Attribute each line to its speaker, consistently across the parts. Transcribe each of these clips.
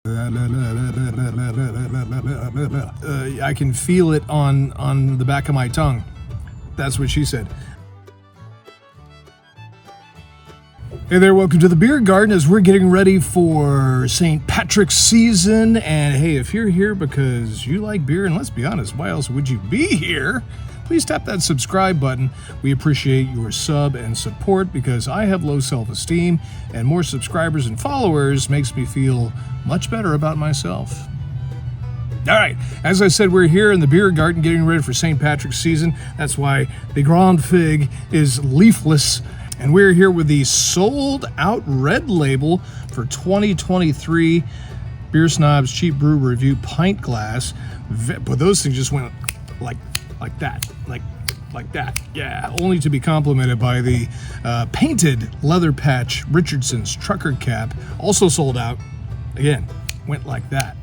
Speaker 1: I can feel it on the back of my tongue. That's what she said. Hey there, welcome to the Beer Garden as we're getting ready for St. Patrick's season. And hey, if you're here because you like beer, and let's be honest, why else would you be here? Please tap that subscribe button. We appreciate your sub and support because I have low self-esteem and more subscribers and followers makes me feel much better about myself. All right, as I said, we're here in the Beer Garden getting ready for St. Patrick's season. That's why the Grand Fig is leafless. And we're here with the sold out red label for 2023 Beer Snob's Cheap Brew Review pint glass. But those things just went like that. Yeah, only to be complemented by the painted leather patch Richardson's trucker cap, also sold out. Again, went like that.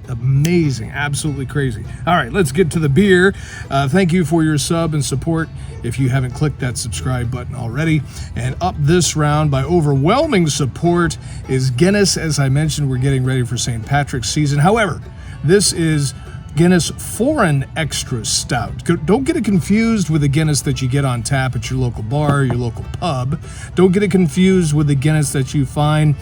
Speaker 1: Amazing, absolutely crazy. All right, let's get to the beer. Thank you for your sub and support if you haven't clicked that subscribe button already. And up this round by overwhelming support is Guinness. As I mentioned, we're getting ready for St. Patrick's season. However, this is Guinness Foreign Extra Stout. Don't get it confused with the Guinness that you get on tap at your local bar, your local pub. Don't get it confused with the Guinness that you find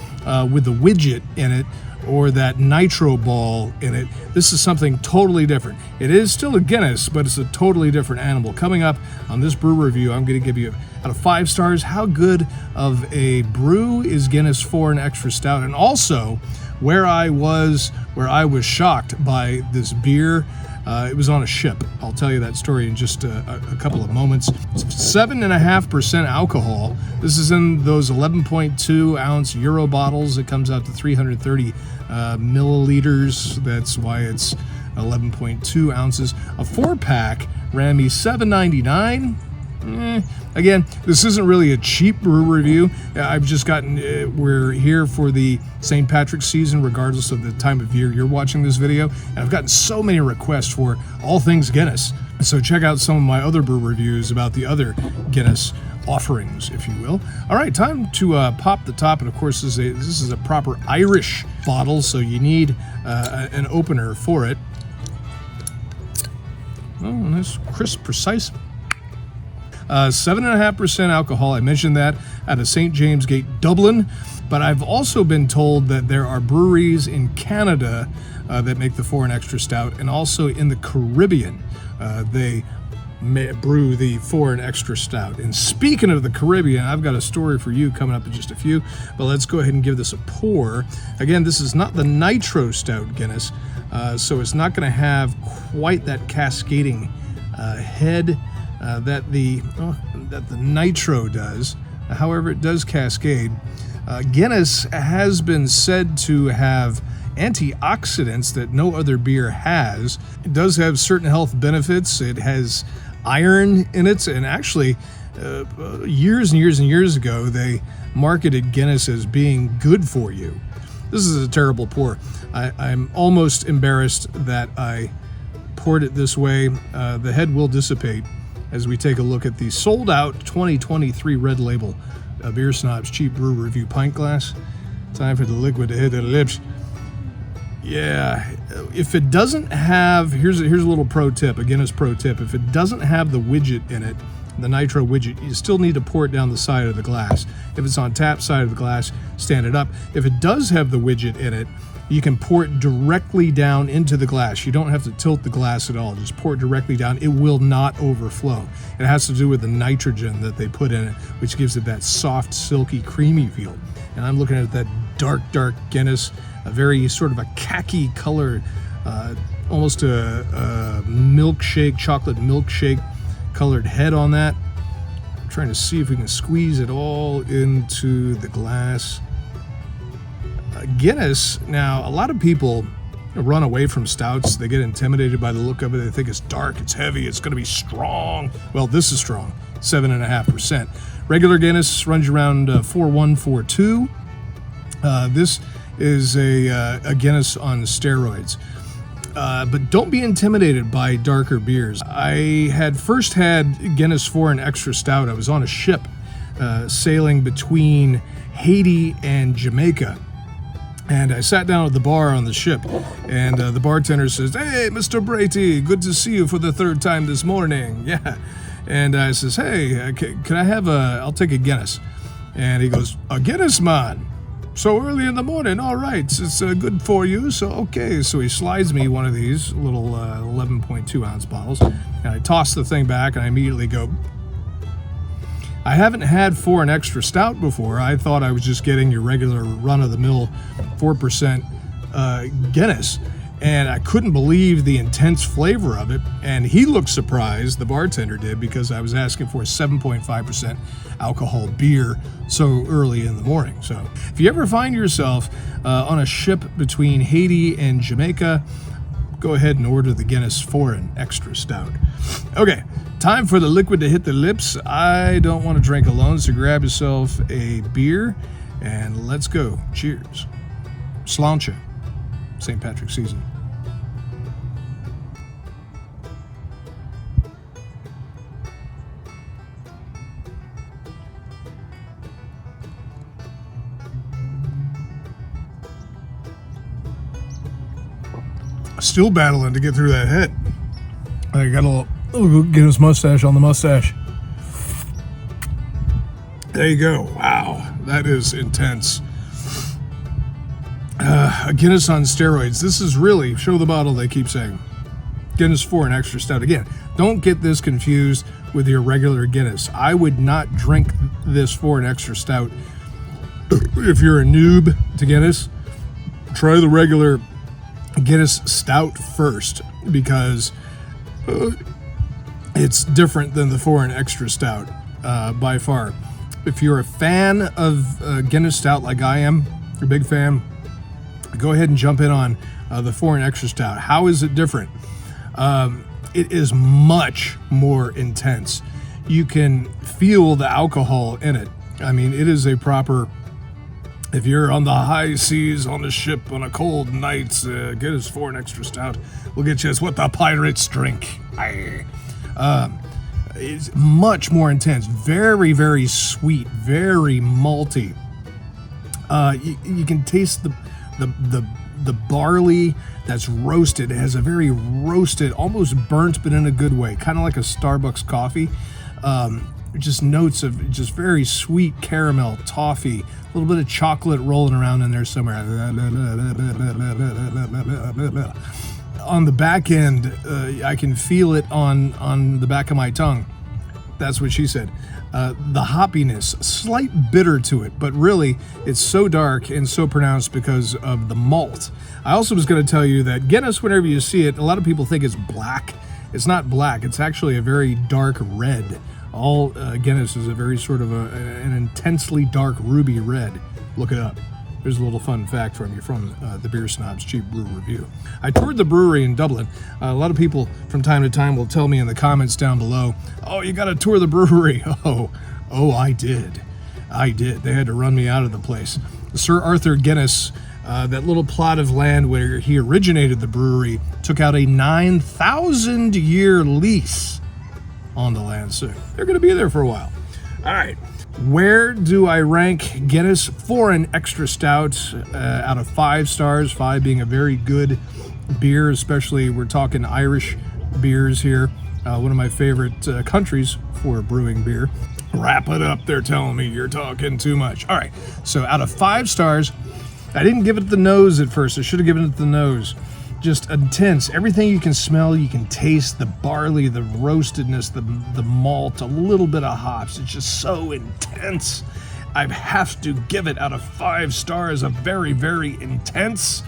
Speaker 1: with the widget in it or that nitro ball in it. This is something totally different. It is still a Guinness, but it's a totally different animal. Coming up on this brew review, I'm going to give you out of 5 stars how good of a brew is Guinness Foreign Extra Stout, and also where I was shocked by this beer. It was on a ship. I'll tell you that story in just a couple of moments. 7.5% alcohol. This is in those 11.2 ounce Euro bottles. It comes out to 330 milliliters. That's why it's 11.2 ounces. A 4-pack ran me $7.99. Again, this isn't really a cheap brew review. I've just gotten, we're here for the St. Patrick's season, regardless of the time of year you're watching this video. And I've gotten so many requests for all things Guinness. So check out some of my other brew reviews about the other Guinness offerings, if you will. All right, time to pop the top. And of course, this is a proper Irish bottle, so you need an opener for it. Oh, nice, crisp, precise. 7.5% alcohol. I mentioned that out of St. James Gate, Dublin. But I've also been told that there are breweries in Canada that make the Foreign Extra Stout, and also in the Caribbean they brew the Foreign Extra Stout. And speaking of the Caribbean, I've got a story for you coming up in just a few, but let's go ahead and give this a pour. Again, this is not the Nitro Stout Guinness, so it's not going to have quite that cascading head that the Nitro does. However, it does cascade. Guinness has been said to have antioxidants that no other beer has. It does have certain health benefits. It has iron in it, and actually years and years and years ago they marketed Guinness as being good for you. This is a terrible pour. I'm almost embarrassed that I poured it this way. The head will dissipate as we take a look at the sold out 2023 red label Beer Snob's Cheap Brew Review pint glass. Time for the liquid to hit the lips. Yeah, if it doesn't have, here's a little pro tip, a Guinness pro tip. If it doesn't have the widget in it, the nitro widget, you still need to pour it down the side of the glass. If it's on tap side of the glass, stand it up. If it does have the widget in it, you can pour it directly down into the glass. You don't have to tilt the glass at all. Just pour it directly down. It will not overflow. It has to do with the nitrogen that they put in it, which gives it that soft, silky, creamy feel. And I'm looking at that dark Guinness, a very sort of a khaki color, almost a milkshake, chocolate milkshake colored head on that. I'm trying to see if we can squeeze it all into the glass. Guinness, now a lot of people run away from stouts. They get intimidated by the look of it. They think it's dark, it's heavy, it's going to be strong. Well, this is strong, 7.5%. Regular Guinness runs around 4.142. This is a Guinness on steroids. But don't be intimidated by darker beers. I had first had Guinness Foreign Extra Stout. I was on a ship sailing between Haiti and Jamaica. And I sat down at the bar on the ship, and the bartender says, "Hey, Mr. Brady, good to see you for the third time this morning." Yeah. And I says, "Hey, can I have I'll take a Guinness." And he goes, "A Guinness, man? So early in the morning? All right, it's good for you, so okay." So he slides me one of these little 11.2 ounce bottles, and I toss the thing back, and I immediately go, I haven't had Foreign Extra Stout before. I thought I was just getting your regular run-of-the-mill 4% Guinness, and I couldn't believe the intense flavor of it. And he looked surprised, the bartender did, because I was asking for a 7.5% alcohol beer so early in the morning. So if you ever find yourself on a ship between Haiti and Jamaica, go ahead and order the Guinness Foreign Extra Stout. Okay, time for the liquid to hit the lips. I don't want to drink alone, so grab yourself a beer and let's go. Cheers. Slainte, St. Patrick's season. Still battling to get through that hit. I got a little Guinness mustache on the mustache. There you go. Wow, that is intense. A Guinness on steroids. This is really, show the bottle, they keep saying. Guinness Foreign Extra Stout. Again, don't get this confused with your regular Guinness. I would not drink this Foreign Extra Stout. If you're a noob to Guinness, try the regular Guinness Stout first, because it's different than the Foreign Extra Stout by far. If you're a fan of Guinness Stout like I am, a big fan, go ahead and jump in on the Foreign Extra Stout. How is it different? It is much more intense. You can feel the alcohol in it. I mean, it is a proper, if you're on the high seas on a ship on a cold night, get us Foreign Extra Stout. We'll get you as what the pirates drink. It's much more intense. Very, very sweet. Very malty. You can taste the barley that's roasted. It has a very roasted, almost burnt, but in a good way. Kind of like a Starbucks coffee. Just notes of just very sweet caramel, toffee, a little bit of chocolate rolling around in there somewhere. On the back end, I can feel it on the back of my tongue. That's what she said. The hoppiness, slight bitter to it, but really it's so dark and so pronounced because of the malt. I also was going to tell you that Guinness, whenever you see it, a lot of people think it's black. It's not black. It's actually a very dark red. All Guinness is a very sort of an intensely dark ruby red. Look it up. There's a little fun fact from you from the Beer Snob's Cheap Brew Review. I toured the brewery in Dublin. A lot of people from time to time will tell me in the comments down below, "Oh, you got to tour the brewery." Oh, I did. They had to run me out of the place. Sir Arthur Guinness, that little plot of land where he originated the brewery, took out a 9,000-year lease on the land, so they're going to be there for a while. All right, where do I rank Guinness Foreign Extra Stout out of 5 stars? 5 being a very good beer, especially we're talking Irish beers here. One of my favorite countries for brewing beer. Wrap it up, they're telling me you're talking too much. All right, so out of 5 stars, I didn't give it the nose at first. I should have given it the nose. Just intense. Everything you can smell, you can taste, the barley, the roastedness, the malt, a little bit of hops. It's just so intense. I have to give it out of 5 stars, a very, very intense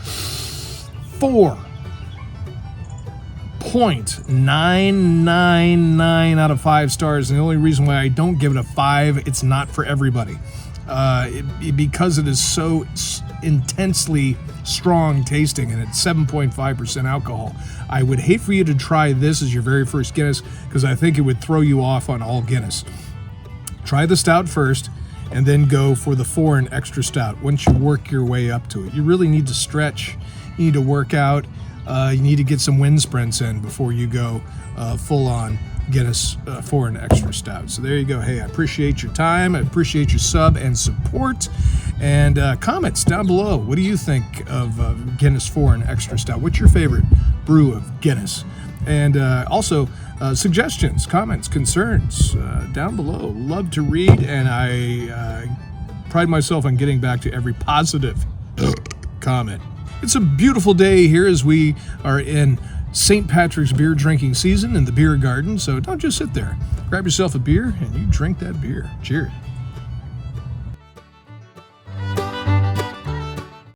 Speaker 1: 4.999 out of 5 stars. And the only reason why I don't give it a 5, it's not for everybody. Because it is so intensely strong tasting and it's 7.5% alcohol. I would hate for you to try this as your very first Guinness because I think it would throw you off on all Guinness. Try the stout first and then go for the Foreign Extra Stout once you work your way up to it. You really need to stretch, you need to work out, you need to get some wind sprints in before you go full on Guinness Foreign Extra Stout. So there you go. Hey, I appreciate your time. I appreciate your sub and support. And comments down below. What do you think of Guinness Foreign Extra Stout? What's your favorite brew of Guinness? And also suggestions, comments, concerns down below. Love to read, and I pride myself on getting back to every positive comment. It's a beautiful day here as we are in St. Patrick's beer drinking season in the beer garden, so don't just sit there. Grab yourself a beer and you drink that beer. Cheers.